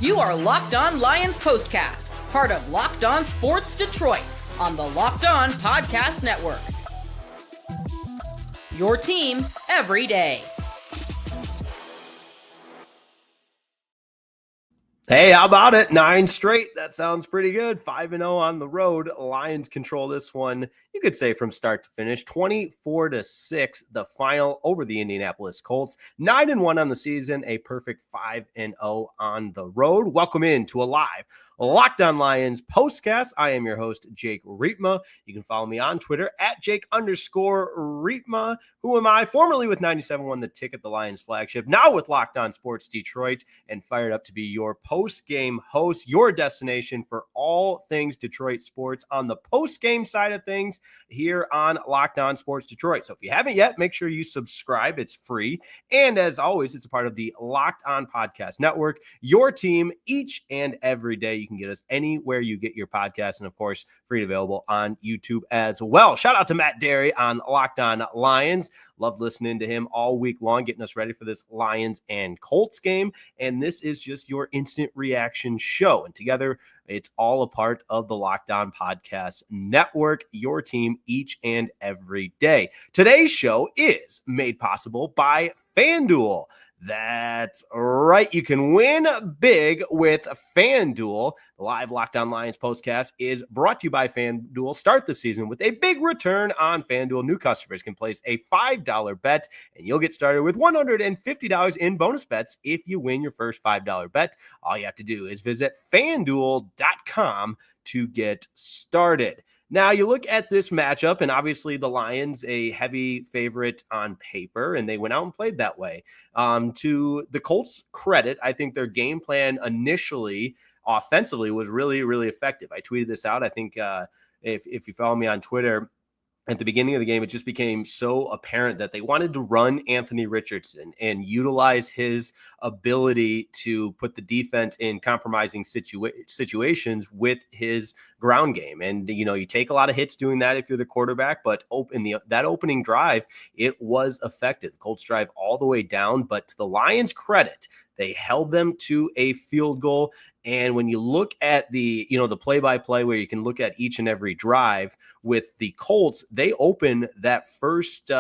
You are Locked On Lions Postcast, part of Locked On Sports Detroit on the Locked On Podcast Network. Your team every day. Hey, how about it? 9 straight. That sounds pretty good. 5-0 on the road. Lions control this one, you could say, from start to finish. 24-6, the final over the Indianapolis Colts. 9-1 on the season, a perfect 5-0 on the road. Welcome in to a live Locked On Lions postcast. I am your host, Jake Riepma. You can follow me on Twitter at Jake_Riepma. Who am I? Formerly with 97.1 The Ticket, the Lions flagship. Now with Locked On Sports Detroit, and fired up to be your post-game host, your destination for all things Detroit sports on the post-game side of things here on Locked On Sports Detroit. So if you haven't yet, make sure you subscribe. It's free. And as always, it's a part of the Locked On Podcast Network, your team each and every day. You can get us anywhere you get your podcast, and of course, free and available on YouTube as well. Shout out to Matt Derry on Locked On Lions. Loved listening to him all week long, getting us ready for this Lions and Colts game. And this is just your instant reaction show. And together, it's all a part of the Locked On Podcast Network, your team each and every day. Today's show is made possible by FanDuel. That's right. You can win big with FanDuel. The live Locked On Lions postcast is brought to you by FanDuel. Start the season with a big return on FanDuel. New customers can place a $5 bet, and you'll get started with $150 in bonus bets if you win your first $5 bet. All you have to do is visit FanDuel.com to get started. Now, you look at this matchup, and obviously the Lions, a heavy favorite on paper, and they went out and played that way. To the Colts' credit, I think their game plan initially, offensively, was really, really effective. I tweeted this out. I think if you follow me on Twitter, at the beginning of the game, it just became so apparent that they wanted to run Anthony Richardson and utilize his ability to put the defense in compromising situations with his ground game. And, you know, you take a lot of hits doing that if you're the quarterback, but that opening drive, it was effective. The Colts drive all the way down, but to the Lions' credit, they held them to a field goal. And when you look at the play-by-play where you can look at each and every drive with the Colts, they open that first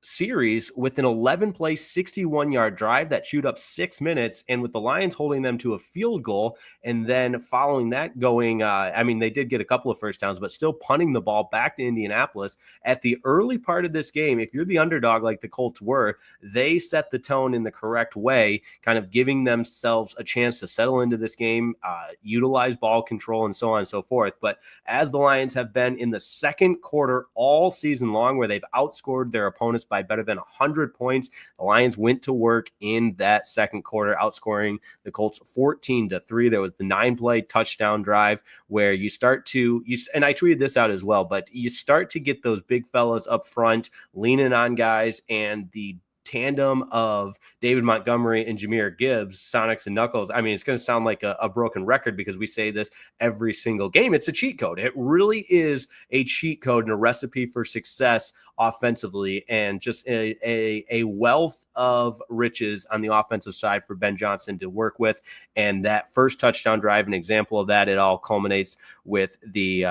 series with an 11-play, 61-yard drive that chewed up 6 minutes, and with the Lions holding them to a field goal, and then following that going, they did get a couple of first downs, but still punting the ball back to Indianapolis. At the early part of this game, if you're the underdog like the Colts were, they set the tone in the correct way, kind of giving themselves a chance to settle into this game, utilize ball control, and so on and so forth. But as the Lions have been in the second quarter all season long, where they've outscored their opponents by better than 100 points. The Lions went to work in that second quarter, outscoring the Colts 14-3. There was the 9-play touchdown drive where and I tweeted this out as well, but you start to get those big fellas up front leaning on guys, and the tandem of David Montgomery and Jahmyr Gibbs, Sonics and Knuckles. I mean, it's going to sound like a broken record because we say this every single game. It's a cheat code. It really is a cheat code and a recipe for success offensively, and just a wealth of riches on the offensive side for Ben Johnson to work with. And that first touchdown drive, an example of that, it all culminates with the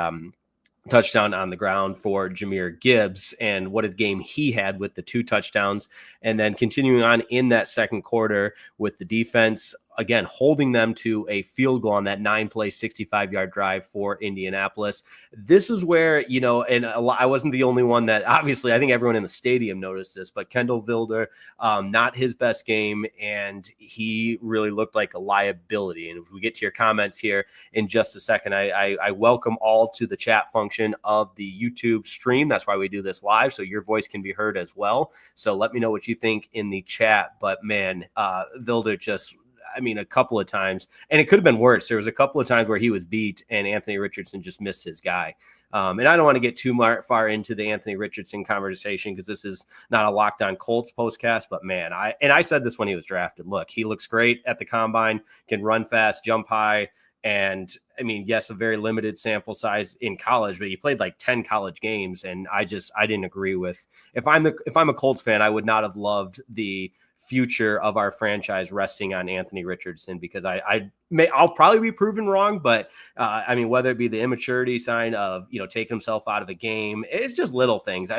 touchdown on the ground for Jahmyr Gibbs, and what a game he had with the 2 touchdowns. And then continuing on in that second quarter with the defense, again, holding them to a field goal on that 9-play, 65-yard drive for Indianapolis. This is where, and I wasn't the only one that, obviously, I think everyone in the stadium noticed this, but Kendall Vilder, not his best game, and he really looked like a liability. And if we get to your comments here in just a second, I welcome all to the chat function of the YouTube stream. That's why we do this live, so your voice can be heard as well. So let me know what you think in the chat. But man, Vilder just, a couple of times, and it could have been worse. There was a couple of times where he was beat and Anthony Richardson just missed his guy. And I don't want to get too far into the Anthony Richardson conversation because this is not a Locked On Colts postcast, but man, I said this when he was drafted. Look, he looks great at the combine, can run fast, jump high, and I mean, yes, a very limited sample size in college, but he played like 10 college games. And I didn't agree with, if I'm a Colts fan, I would not have loved the future of our franchise resting on Anthony Richardson, because I'll probably be proven wrong, but I mean, whether it be the immaturity sign of, taking himself out of a game, it's just little things.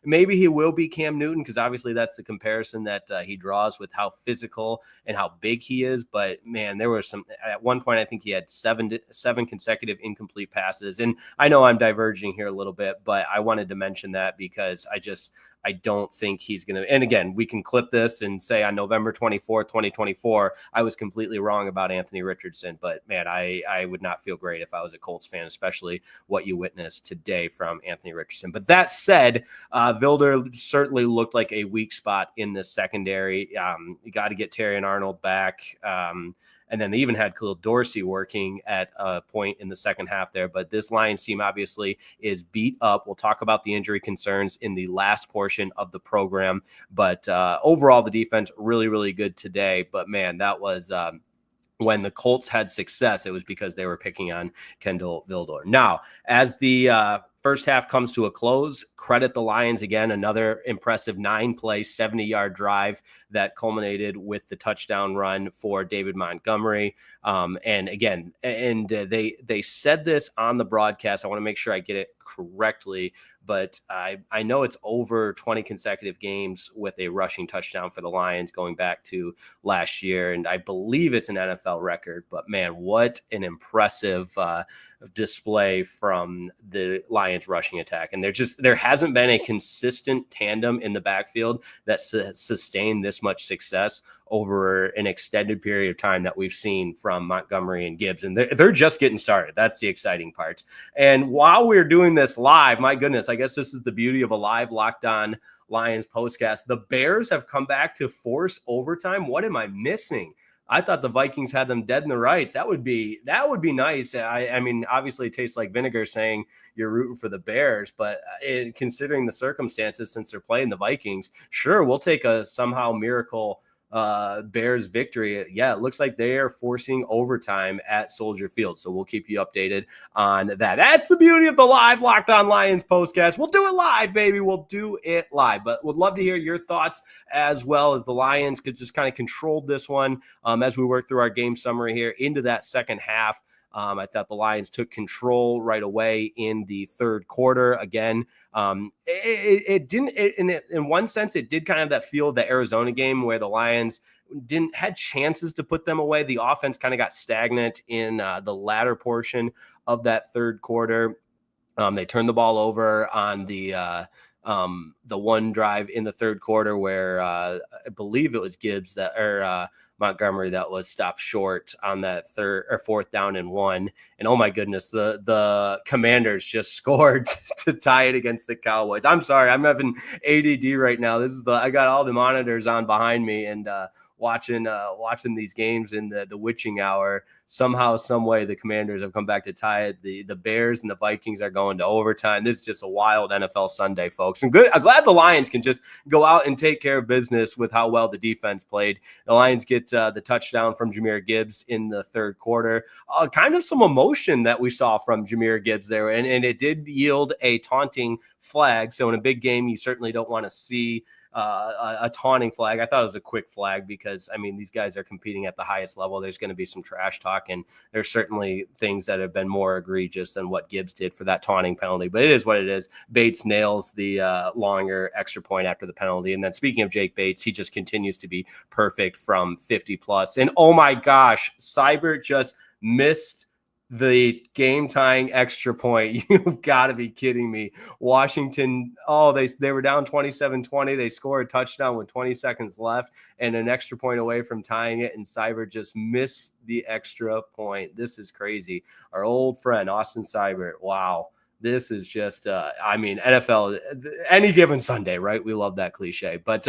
Maybe he will be Cam Newton, because obviously that's the comparison that he draws with how physical and how big he is. But man, there was at one point, I think he had seven consecutive incomplete passes. And I know I'm diverging here a little bit, but I wanted to mention that because I don't think he's going to, and again, we can clip this and say on November 24th, 2024, I was completely wrong about Anthony Richardson, but man, I would not feel great if I was a Colts fan, especially what you witnessed today from Anthony Richardson. But that said, Vilder certainly looked like a weak spot in the secondary. You got to get Terry and Arnold back. And then they even had Khalil Dorsey working at a point in the second half there. But this Lions team obviously is beat up. We'll talk about the injury concerns in the last portion of the program. But overall, the defense really, really good today. But man, that was when the Colts had success, it was because they were picking on Kendall Vildor. Now, as the first half comes to a close, credit the Lions again, another impressive 9-play, 70-yard drive that culminated with the touchdown run for David Montgomery. And again, they said this on the broadcast. I want to make sure I get it correctly, but I know it's over 20 consecutive games with a rushing touchdown for the Lions going back to last year. And I believe it's an NFL record, but man, what an impressive display from the Lions rushing attack. And there hasn't been a consistent tandem in the backfield that sustained this much success over an extended period of time that we've seen from Montgomery and Gibbs. And they're just getting started. That's the exciting part. And while we're doing this live, my goodness, I guess this is the beauty of a live Locked On Lions postcast. The Bears have come back to force overtime. What am I missing? I thought the Vikings had them dead in the rights. That would be nice. I mean, obviously it tastes like vinegar saying you're rooting for the Bears, but considering the circumstances, since they're playing the Vikings, sure, we'll take a somehow miracle Bears victory. Yeah, it looks like they are forcing overtime at Soldier Field. So we'll keep you updated on that. That's the beauty of the live Locked On Lions postcast. We'll do it live, baby. We'll do it live. But would love to hear your thoughts as well, as the Lions could just kind of control this one as we work through our game summary here into that second half. I thought the Lions took control right away in the third quarter. Again, in one sense, it did kind of that feel of the Arizona game where the Lions had chances to put them away. The offense kind of got stagnant in the latter portion of that third quarter. They turned the ball over on the one drive in the third quarter where I believe it was Gibbs Montgomery that was stopped short on that third or fourth down and 1. And oh my goodness, the Commanders just scored to tie it against the Cowboys. I'm sorry, I'm having ADD right now. I got all the monitors on behind me and watching these games in the witching hour. Somehow, some way, the Commanders have come back to tie it. The Bears and the Vikings are going to overtime. This is just a wild NFL Sunday, folks. And I'm glad the Lions can just go out and take care of business with how well the defense played. The Lions get the touchdown from Jahmyr Gibbs in the third quarter. Kind of some emotion that we saw from Jahmyr Gibbs there, and it did yield a taunting flag. So in a big game, you certainly don't want to see a taunting flag. I thought it was a quick flag because, I mean, these guys are competing at the highest level. There's going to be some trash talk, and there's certainly things that have been more egregious than what Gibbs did for that taunting penalty. But it is what it is. Bates nails the longer extra point after the penalty. And then speaking of Jake Bates, he just continues to be perfect from 50 plus. And oh my gosh, Seibert just missed the game-tying extra point. You've got to be kidding me. Washington, they were down 27-20. They scored a touchdown with 20 seconds left and an extra point away from tying it, and Seibert just missed the extra point. This is crazy. Our old friend, Austin Seibert, wow. This is just, NFL, any given Sunday, right? We love that cliche. But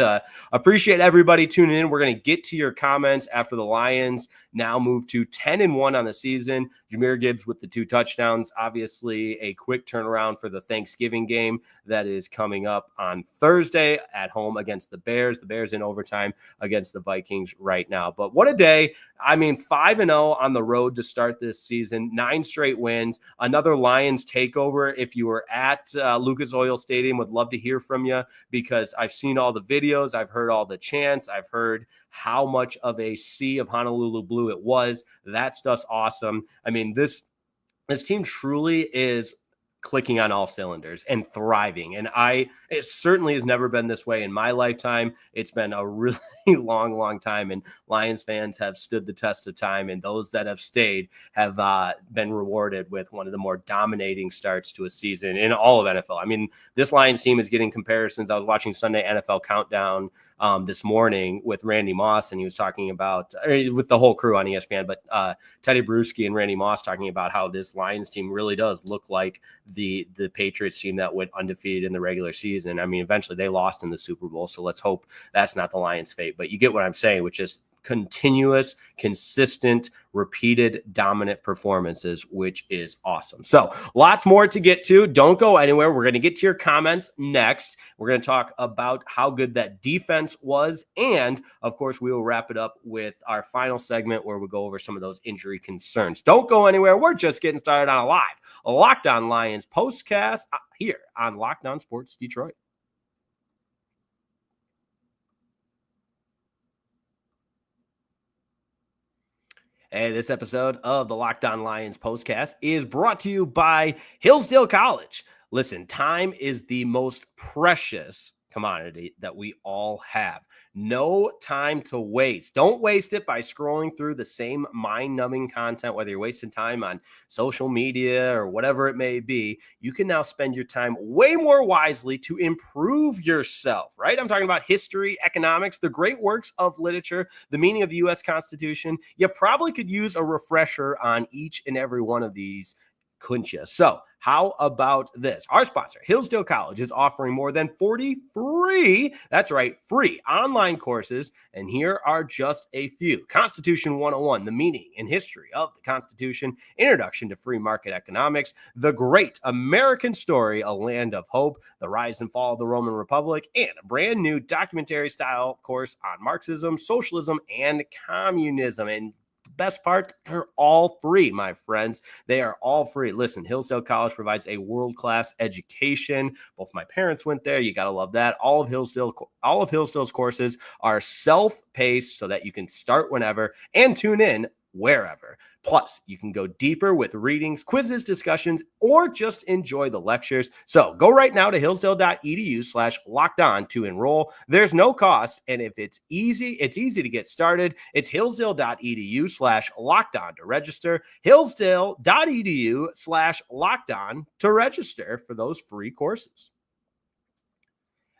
appreciate everybody tuning in. We're going to get to your comments after the Lions now moved to 10-1 on the season. Jahmyr Gibbs with the 2 touchdowns. Obviously, a quick turnaround for the Thanksgiving game that is coming up on Thursday at home against the Bears. The Bears in overtime against the Vikings right now. But what a day. I mean, 5-0 on the road to start this season, 9 straight wins, another Lions takeover. If you were at Lucas Oil Stadium, would love to hear from you, because I've seen all the videos. I've heard all the chants. I've heard how much of a sea of Honolulu blue it was. That stuff's awesome. I mean, this team truly is clicking on all cylinders and thriving. And it certainly has never been this way in my lifetime. It's been a really long time, and Lions fans have stood the test of time, and those that have stayed have been rewarded with one of the more dominating starts to a season in all of NFL. I mean, this Lions team is getting comparisons. I was watching Sunday NFL Countdown this morning with Randy Moss, and he was talking about, with the whole crew on ESPN, but Teddy Bruschi and Randy Moss talking about how this Lions team really does look like the Patriots team that went undefeated in the regular season. I mean, eventually they lost in the Super Bowl, so let's hope that's not the Lions' fate. But you get what I'm saying, which is continuous, consistent, repeated, dominant performances, which is awesome. So lots more to get to. Don't go anywhere. We're going to get to your comments next. We're going to talk about how good that defense was. And of course, we will wrap it up with our final segment where we go over some of those injury concerns. Don't go anywhere. We're just getting started on a Locked On Lions postcast here on Locked On Sports Detroit. Hey, this episode of the Locked On Lions postcast is brought to you by Hillsdale College. Listen, time is the most precious commodity that we all have. No time to waste. Don't waste it by scrolling through the same mind-numbing content, whether you're wasting time on social media or whatever it may be. You can now spend your time way more wisely to improve yourself, right? I'm talking about history, economics, the great works of literature, the meaning of the U.S. Constitution. You probably could use a refresher on each and every one of these, couldn't you? So how about this? Our sponsor, Hillsdale College, is offering more than 40 free, that's right, free online courses. And here are just a few. Constitution 101, the meaning and history of the Constitution, Introduction to Free Market Economics, The Great American Story, A Land of Hope, The Rise and Fall of the Roman Republic, and a brand new documentary style course on Marxism, socialism, and communism. And best part, they're all free, my friends. They are all free. Listen, Hillsdale College provides a world-class education. Both my parents went there. You got to love that. All of Hillsdale's courses are self-paced so that you can start whenever and tune in wherever. Plus, you can go deeper with readings, quizzes, discussions, or just enjoy the lectures. So go right now to hillsdale.edu/lockedon to enroll. There's no cost. And if it's easy to get started. It's hillsdale.edu/lockedon to register. Hillsdale.edu/lockedon to register for those free courses.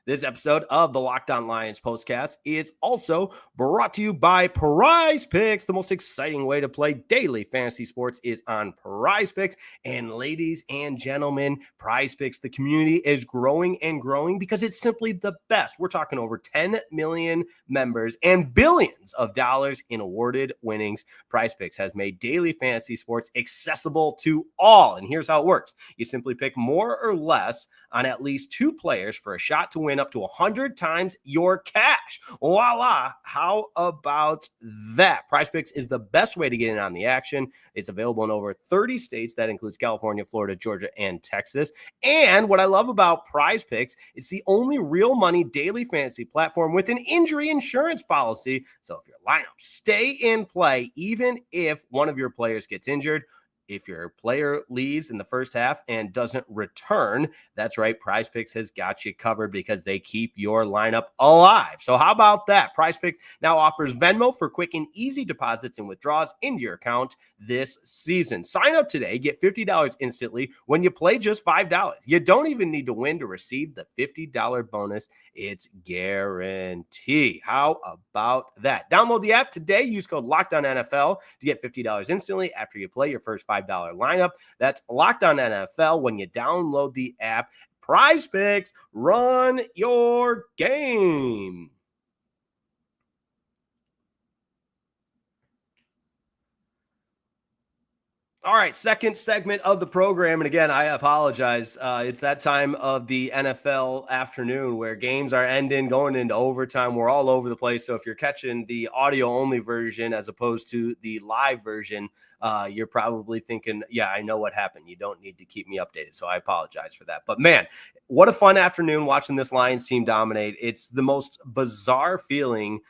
This episode of the Locked On Lions postcast is also brought to you by Prize Picks. The most exciting way to play daily fantasy sports is on Prize Picks. And ladies and gentlemen, Prize Picks, the community is growing and growing because it's simply the best. We're talking over 10 million members and billions of dollars in awarded winnings. Prize Picks has made daily fantasy sports accessible to all. And here's how it works. You simply pick more or less on at least 2 players for a shot to win up to 100 times your cash. Voila. How about that? Prize Picks is the best way to get in on the action. It's available in over 30 states. That includes California, Florida, Georgia, and Texas. And what I love about Prize Picks, it's the only real money daily fantasy platform with an injury insurance policy. So if your lineups stay in play, even if one of your players gets injured, if your player leaves in the first half and doesn't return, that's right, Prize Picks has got you covered because they keep your lineup alive. So how about that? Prize Picks now offers Venmo for quick and easy deposits and withdrawals into your account this season. Sign up today, get $50 instantly when you play just $5. You don't even need to win to receive the $50 bonus. It's guaranteed. How about that? Download the app today. Use code LOCKEDONNFL to get $50 instantly after you play your first $5 lineup. That's Locked On NFL when you download the app. Prize Picks, run your game. All right, second segment of the program. And again, I apologize. It's that time of the NFL afternoon where games are ending, going into overtime. We're all over the place. So if you're catching the audio-only version as opposed to the live version, you're probably thinking, yeah, I know what happened. You don't need to keep me updated. So I apologize for that. But man, what a fun afternoon watching this Lions team dominate. It's the most bizarre feeling.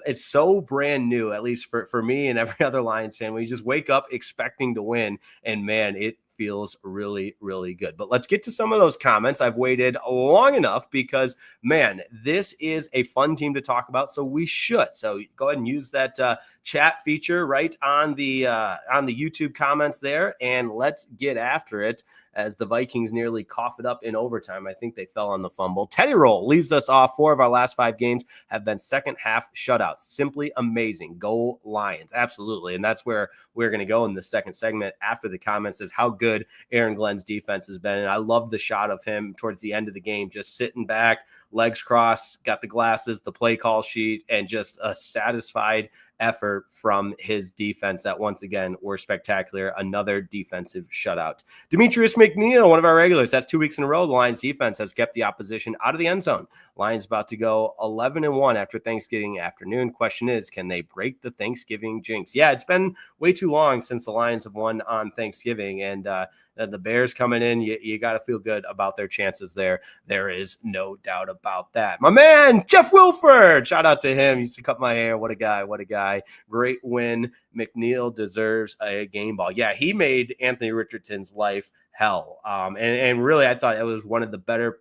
It's so brand new, at least for me and every other Lions fan. We just wake up expecting to win, and man, it feels really, really good. But let's get to some of those comments. I've waited long enough because, man, this is a fun team to talk about, so we should. So go ahead and use that chat feature right on the YouTube comments there, and let's get after it. As the Vikings nearly cough it up in overtime. I think they fell on the fumble. Teddy Roll leaves us off. 4 of our last 5 games have been second half shutouts. Simply amazing. Go Lions. Absolutely. And that's where we're going to go in the second segment after the comments is how good Aaron Glenn's defense has been. And I love the shot of him towards the end of the game, just sitting back, legs crossed, got the glasses, the play call sheet, and just a satisfied effort from his defense that once again were spectacular. Another defensive shutout. Demetrius McNeil, one of our regulars. That's 2 weeks in a row. The Lions defense has kept the opposition out of the end zone. Lions about to go 11-1 after Thanksgiving afternoon. Question is, can they break the Thanksgiving jinx? Yeah, it's been way too long since the Lions have won on Thanksgiving, and the Bears coming in, you got to feel good about their chances there. There is no doubt about that. My man, Jeff Wilford, shout out to him. He used to cut my hair. What a guy. What a guy. Great win. McNeil deserves a game ball. Yeah, he made Anthony Richardson's life hell. And really, I thought it was one of the better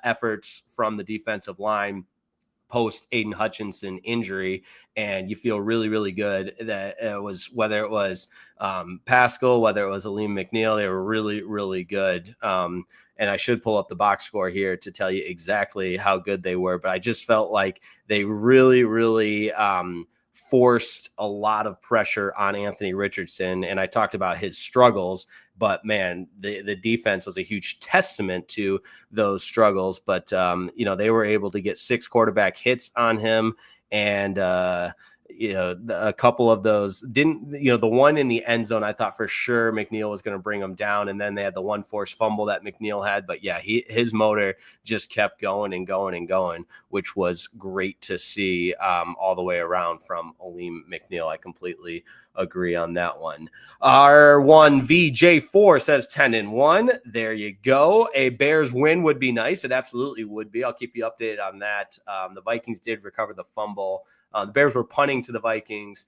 efforts from the defensive line post Aiden Hutchinson injury, and you feel really, really good that it was, whether it was Pascal, whether it was Aleem McNeil, they were really, really good. And I should pull up the box score here to tell you exactly how good they were, but I just felt like they really, really forced a lot of pressure on Anthony Richardson. And I talked about his struggles, but man, the defense was a huge testament to those struggles. But, they were able to get 6 quarterback hits on him. And, a couple of those didn't, the one in the end zone, I thought for sure McNeil was going to bring him down. And then they had the one forced fumble that McNeil had. But yeah, his motor just kept going and going and going, which was great to see all the way around from Aleem McNeil. I completely agree on that one. R1 VJ4 says 10-1. There you go. A Bears win would be nice. It absolutely would be. I'll keep you updated on that. The Vikings did recover the fumble. The Bears were punting to the Vikings.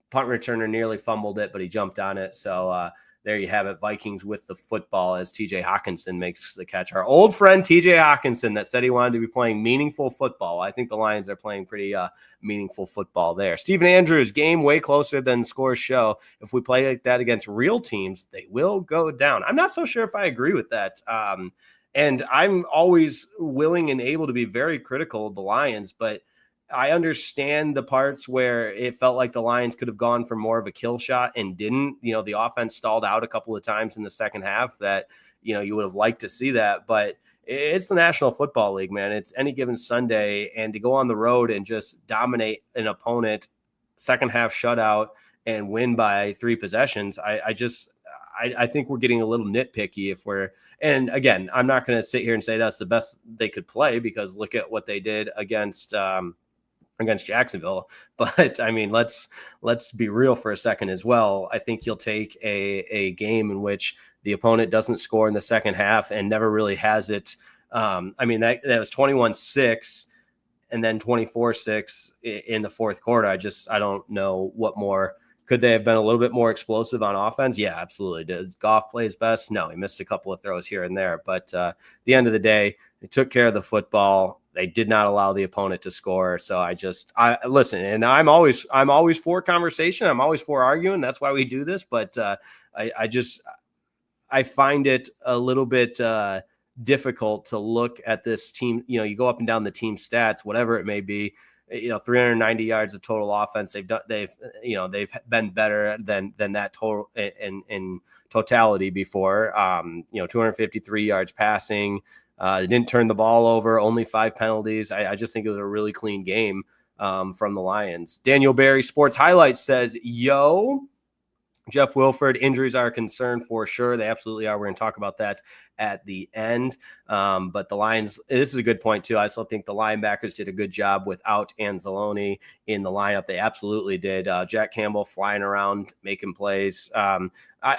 Punt returner nearly fumbled it, but he jumped on it. So there you have it. Vikings with the football as TJ Hawkinson makes the catch. Our old friend TJ Hawkinson that said he wanted to be playing meaningful football. I think the Lions are playing pretty meaningful football there. Stephen Andrews, game way closer than scores show. If we play like that against real teams, they will go down. I'm not so sure if I agree with that. And I'm always willing and able to be very critical of the Lions, but I understand the parts where it felt like the Lions could have gone for more of a kill shot and didn't. The offense stalled out a couple of times in the second half that, you would have liked to see that. But it's the National Football League, man. It's any given Sunday. And to go on the road and just dominate an opponent, second half shutout, and win by 3 possessions, I think we're getting a little nitpicky and again, I'm not going to sit here and say that's the best they could play, because look at what they did against Jacksonville. But I mean, let's be real for a second as well. I think you'll take a game in which the opponent doesn't score in the second half and never really has it. That was 21-6 and then 24-6 in the fourth quarter. I don't know what more. Could they have been a little bit more explosive on offense? Yeah, absolutely. Did Goff play his best? No, he missed a couple of throws here and there. But at the end of the day, they took care of the football. They did not allow the opponent to score. So I listen, and I'm always for conversation. I'm always for arguing. That's why we do this. But I find it a little bit difficult to look at this team. You go up and down the team stats, whatever it may be. 390 yards of total offense. They've been better than that total in totality before. 253 yards passing. They didn't turn the ball over. Only 5 penalties. I just think it was a really clean game from the Lions. Daniel Barry Sports Highlights says, "Yo, Jeff Wilford, injuries are a concern for sure. They absolutely are. We're going to talk about that at the end. But the Lions, this is a good point too. I still think the linebackers did a good job without Anzalone in the lineup. They absolutely did. Jack Campbell flying around, making plays.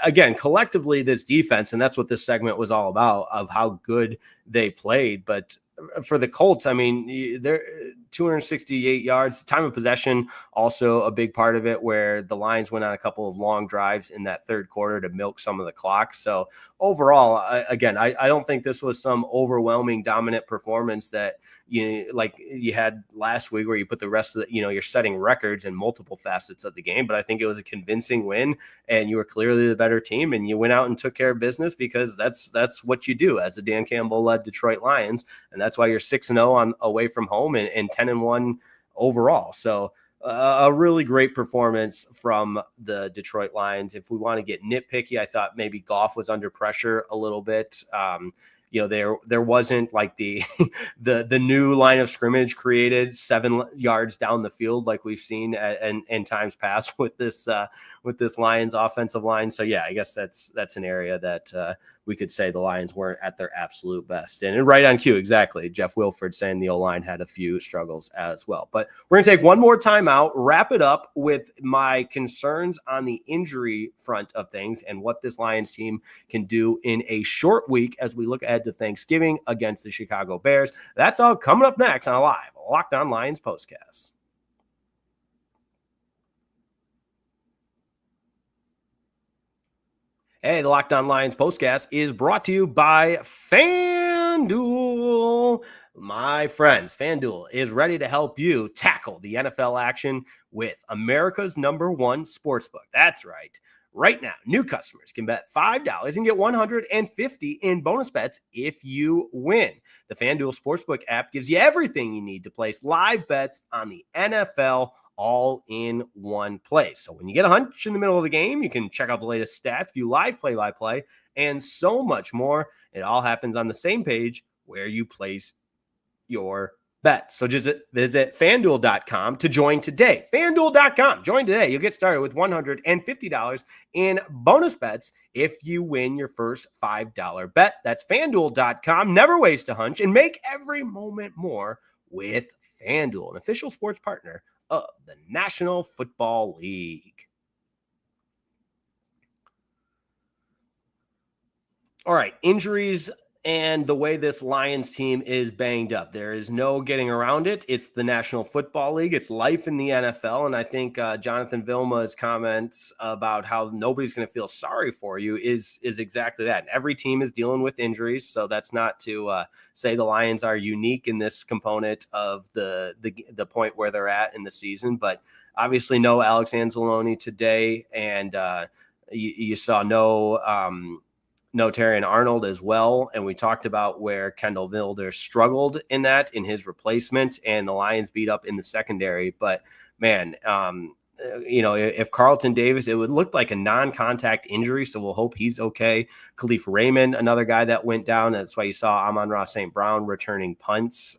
Again, collectively, this defense, and that's what this segment was all about, of how good they played. But for the Colts, I mean, they're 268 yards. Time of possession, also a big part of it, where the Lions went on a couple of long drives in that third quarter to milk some of the clock. So overall, I don't think this was some overwhelming dominant performance that you had last week, where you put the rest of the, you're setting records in multiple facets of the game. But I think it was a convincing win, and you were clearly the better team, and you went out and took care of business, because that's what you do as the Dan Campbell led Detroit Lions. And that's why you're 6-0 on away from home and 10-1 overall. So a really great performance from the Detroit Lions. If we want to get nitpicky, I thought maybe Goff was under pressure a little bit. There wasn't like the new line of scrimmage created 7 yards down the field like we've seen in times past with this Lions offensive line. So yeah, I guess that's an area that we could say the Lions weren't at their absolute best. And right on cue, exactly. Jeff Wilford saying the O-line had a few struggles as well. But we're going to take one more time out, wrap it up with my concerns on the injury front of things and what this Lions team can do in a short week as we look ahead to Thanksgiving against the Chicago Bears. That's all coming up next on Live Locked On Lions Postcast. Hey, the Locked On Lions Postcast is brought to you by FanDuel. My friends, FanDuel is ready to help you tackle the NFL action with America's #1 sportsbook. That's right. Right now, new customers can bet $5 and get $150 in bonus bets if you win. The FanDuel Sportsbook app gives you everything you need to place live bets on the NFL all in one place. So when you get a hunch in the middle of the game, you can check out the latest stats, view live play-by-play, and so much more. It all happens on the same page where you place your bet. So just visit FanDuel.com to join today. FanDuel.com. Join today. You'll get started with $150 in bonus bets if you win your first $5 bet. That's FanDuel.com. Never waste a hunch and make every moment more with FanDuel, an official sports partner of the National Football League. All right, injuries and the way this Lions team is banged up. There is no getting around it. It's the National Football League. It's life in the NFL. And I think Jonathan Vilma's comments about how nobody's going to feel sorry for you is exactly that. Every team is dealing with injuries. So that's not to say the Lions are unique in this component of the point where they're at in the season. But obviously no Alex Anzalone today. And you saw no Terrion Arnold as well. And we talked about where Kendall Vilder struggled in his replacement, and the Lions beat up in the secondary. But man, if Carlton Davis, it would look like a non-contact injury. So we'll hope he's okay. Khalif Raymond, another guy that went down. That's why you saw Amon-Ra St. Brown returning punts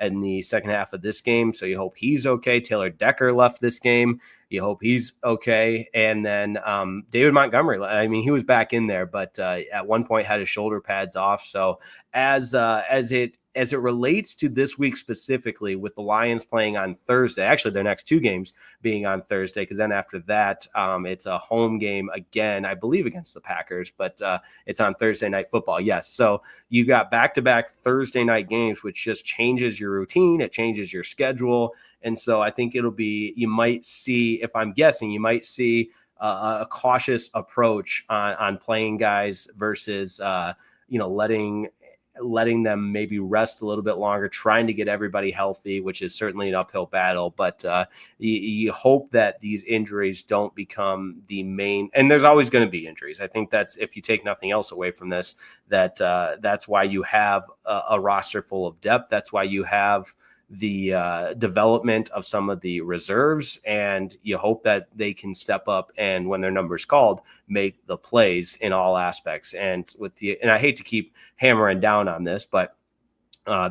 in the second half of this game. So you hope he's okay. Taylor Decker left this game. You hope he's okay. And then David Montgomery, I mean, he was back in there, but at one point had his shoulder pads off. So as it relates to this week specifically, with the Lions playing on Thursday, actually their next 2 games being on Thursday, because then after that, it's a home game again, I believe against the Packers, but it's on Thursday Night Football. Yes. So you got back-to-back Thursday night games, which just changes your routine. It changes your schedule. And so I think you might see, if I'm guessing, you might see a cautious approach on playing guys versus, letting them maybe rest a little bit longer, trying to get everybody healthy, which is certainly an uphill battle. But you hope that these injuries don't become the main, and there's always going to be injuries. I think that's, if you take nothing else away from this, that's why you have a roster full of depth. That's why you have the development of some of the reserves, and you hope that they can step up and, when their number's called, make the plays in all aspects. And I hate to keep hammering down on this, but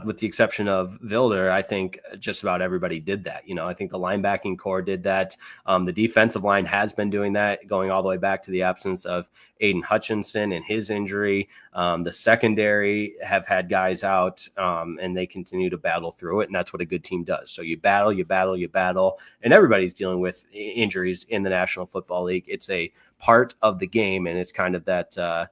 with the exception of Vilder, I think just about everybody did that. I think the linebacking core did that. The defensive line has been doing that, going all the way back to the absence of Aiden Hutchinson and his injury. The secondary have had guys out, and they continue to battle through it, and that's what a good team does. So you battle, and everybody's dealing with injuries in the National Football League. It's a part of the game, and it's kind of that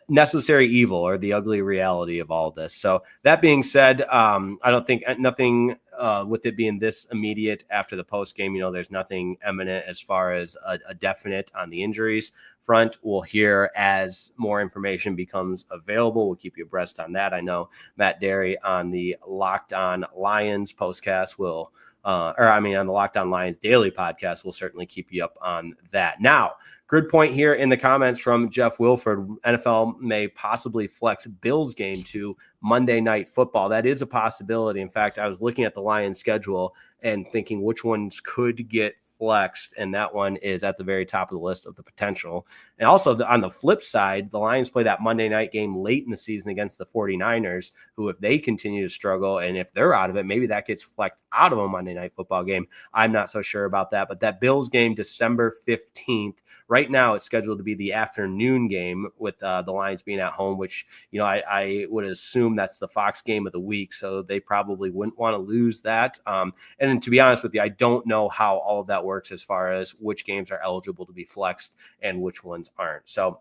necessary evil or the ugly reality of all this. So that being said, I don't think nothing with it being this immediate after the post game, there's nothing imminent as far as a definite on the injuries front. We'll hear as more information becomes available. We'll keep you abreast on that. I know Matt Derry on the Locked On Lions postcast will on the Locked On Lions daily podcast, we'll certainly keep you up on that. Now, good point here in the comments from Jeff Wilford. NFL may possibly flex Bills game to Monday Night Football. That is a possibility. In fact, I was looking at the Lions schedule and thinking which ones could get flexed, and that one is at the very top of the list of the potential. And also on the flip side, the Lions play that Monday night game late in the season against the 49ers, who if they continue to struggle and if they're out of it, maybe that gets flexed out of a Monday Night Football game. I'm not so sure about that, but that Bills game, December 15th, right now it's scheduled to be the afternoon game with the Lions being at home, which, I would assume that's the Fox game of the week, so they probably wouldn't want to lose that. And to be honest with you, I don't know how all of that works as far as which games are eligible to be flexed and which ones aren't. So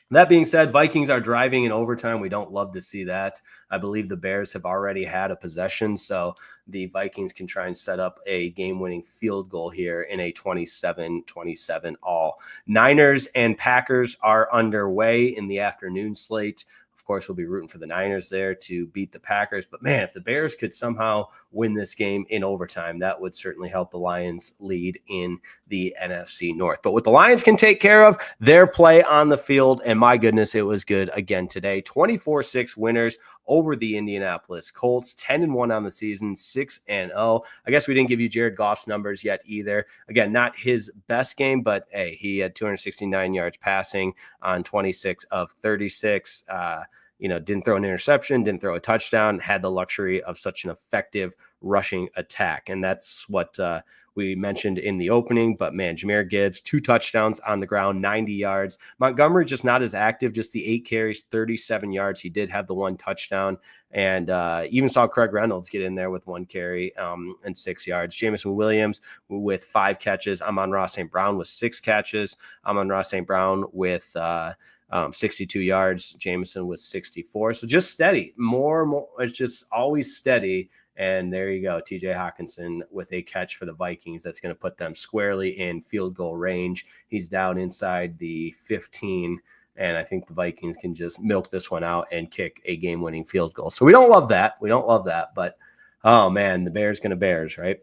that being said, Vikings are driving in overtime. We don't love to see that. I believe the Bears have already had a possession, so the Vikings can try and set up a game-winning field goal here in a 27-27 all. Niners and Packers are underway in the afternoon slate. Of course, we'll be rooting for the Niners there to beat the Packers. But, man, if the Bears could somehow win this game in overtime, that would certainly help the Lions lead in the NFC North. But what the Lions can take care of, their play on the field, and my goodness, it was good again today. 24-6 winners over the Indianapolis Colts, 10-1 on the season, 6-0. I guess we didn't give you Jared Goff's numbers yet either. Again, not his best game, but, hey, he had 269 yards passing on 26 of 36. Didn't throw an interception, didn't throw a touchdown, had the luxury of such an effective rushing attack. And that's what we mentioned in the opening. But, man, Jahmyr Gibbs, 2 touchdowns on the ground, 90 yards. Montgomery just not as active, just the 8 carries, 37 yards. He did have the 1 touchdown. And even saw Craig Reynolds get in there with 1 carry and 6 yards. Jameson Williams with 5 catches. Amon-Ra St. Brown with 6 catches. Amon-Ra St. Brown with 62 yards. Jameson was 64. So just steady. More. It's just always steady. And there you go. TJ Hawkinson with a catch for the Vikings. That's going to put them squarely in field goal range. He's down inside the 15. And I think the Vikings can just milk this one out and kick a game-winning field goal. So we don't love that. But, oh, man, the Bears going to Bears, right?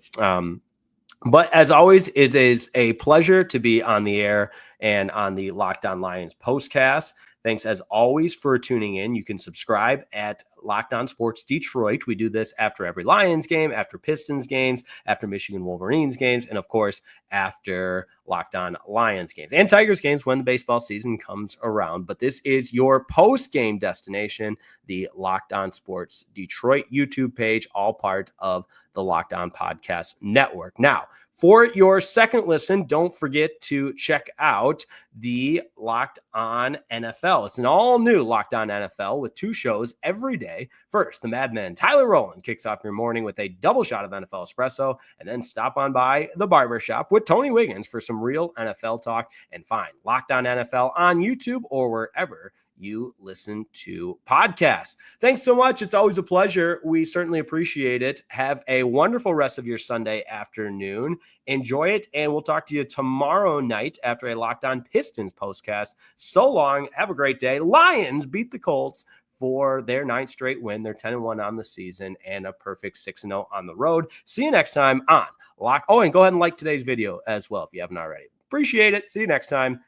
But as always, it is a pleasure to be on the air and on the Locked On Lions postcast. Thanks, as always, for tuning in. You can subscribe at Locked On Sports Detroit. We do this after every Lions game, after Pistons games, after Michigan Wolverines games, and, of course, after Locked On Lions games and Tigers games when the baseball season comes around. But this is your post-game destination, the Locked On Sports Detroit YouTube page, all part of the Locked On Podcast Network. Now, for your second listen, don't forget to check out the Locked On NFL. It's an all-new Locked On NFL with 2 shows every day. First, the Madman Tyler Rowland kicks off your morning with a double shot of NFL espresso, and then stop on by the barbershop with Tony Wiggins for some real NFL talk. And find Locked On NFL on YouTube or wherever you listen to podcasts. Thanks so much. It's always a pleasure. We certainly appreciate it. Have a wonderful rest of your Sunday afternoon. Enjoy it, and we'll talk to you tomorrow night after a Locked On Pistons postcast. So long. Have a great day. Lions beat the Colts for their 9th straight win. They're 10-1 on the season and a perfect 6-0 on the road. See you next time on Lock. Oh, and go ahead and like today's video as well if you haven't already. Appreciate it. See you next time